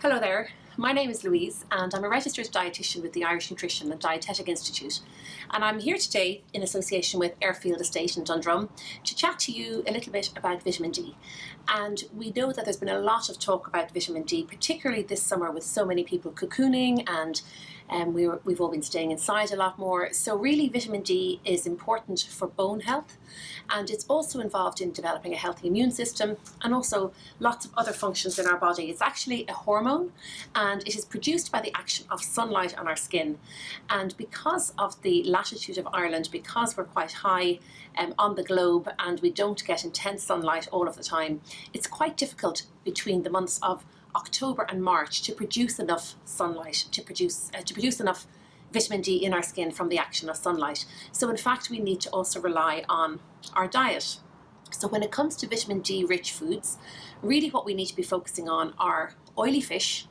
Hello there, my name is Louise and I'm a registered dietitian with the Irish Nutrition and Dietetic Institute, and I'm here today in association with Airfield Estate in Dundrum to chat to you a little bit about vitamin D. And we know that there's been a lot of talk about vitamin D, particularly this summer with so many people cocooning and we've all been staying inside a lot more. So really vitamin D is important for bone health, and it's also involved in developing a healthy immune system and also lots of other functions in our body. It's actually a hormone and it is produced by the action of sunlight on our skin. And because of the latitude of Ireland, because we're quite high on the globe and we don't get intense sunlight all of the time, it's quite difficult between the months of October and March to produce enough sunlight, to produce enough vitamin D in our skin from the action of sunlight. So in fact, we need to also rely on our diet. So when it comes to vitamin D rich foods, really what we need to be focusing on are oily fish,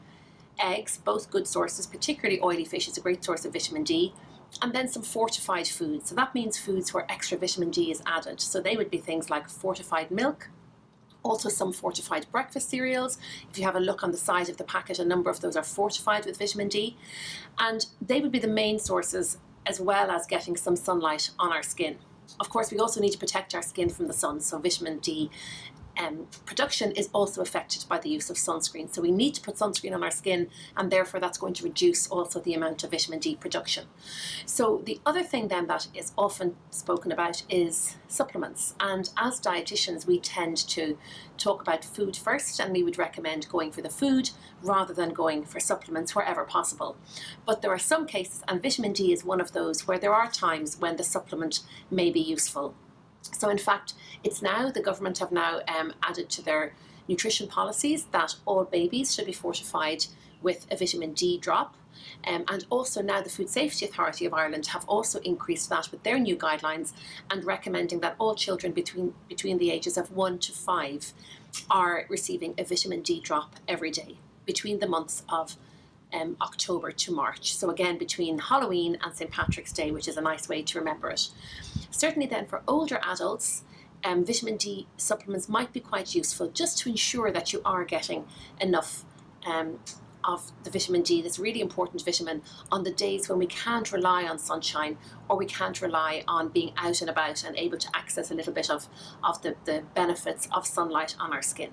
eggs, both good sources, particularly oily fish is a great source of vitamin D, and then some fortified foods. So that means foods where extra vitamin D is added. So they would be things like fortified milk, also some fortified breakfast cereals. If you have a look on the side of the packet, a number of those are fortified with vitamin D. And they would be the main sources, as well as getting some sunlight on our skin. Of course, we also need to protect our skin from the sun, so vitamin D production is also affected by the use of sunscreen. So we need to put sunscreen on our skin, and therefore that's going to reduce also the amount of vitamin D production. So the other thing then that is often spoken about is supplements. And as dietitians, we tend to talk about food first, and we would recommend going for the food rather than going for supplements wherever possible. But there are some cases, and vitamin D is one of those, where there are times when the supplement may be useful. So in fact, the government have now added to their nutrition policies that all babies should be fortified with a vitamin D drop. And also now the Food Safety Authority of Ireland have also increased that with their new guidelines and recommending that all children between the ages of 1 to 5 are receiving a vitamin D drop every day between the months of October to March. So again, between Halloween and St. Patrick's Day, which is a nice way to remember it. Certainly then for older adults, vitamin D supplements might be quite useful just to ensure that you are getting enough of the vitamin D, this really important vitamin, on the days when we can't rely on sunshine or we can't rely on being out and about and able to access a little bit of the benefits of sunlight on our skin.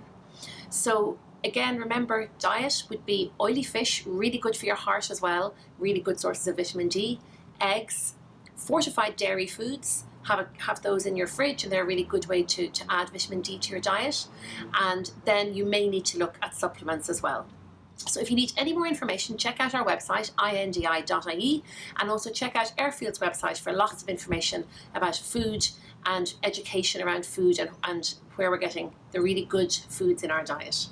So again, remember, diet would be oily fish, really good for your heart as well, really good sources of vitamin D, eggs, fortified dairy foods, have those in your fridge, and they're a really good way to add vitamin D to your diet. And then you may need to look at supplements as well. So if you need any more information, check out our website, indi.ie, and also check out Airfield's website for lots of information about food and education around food and where we're getting the really good foods in our diet.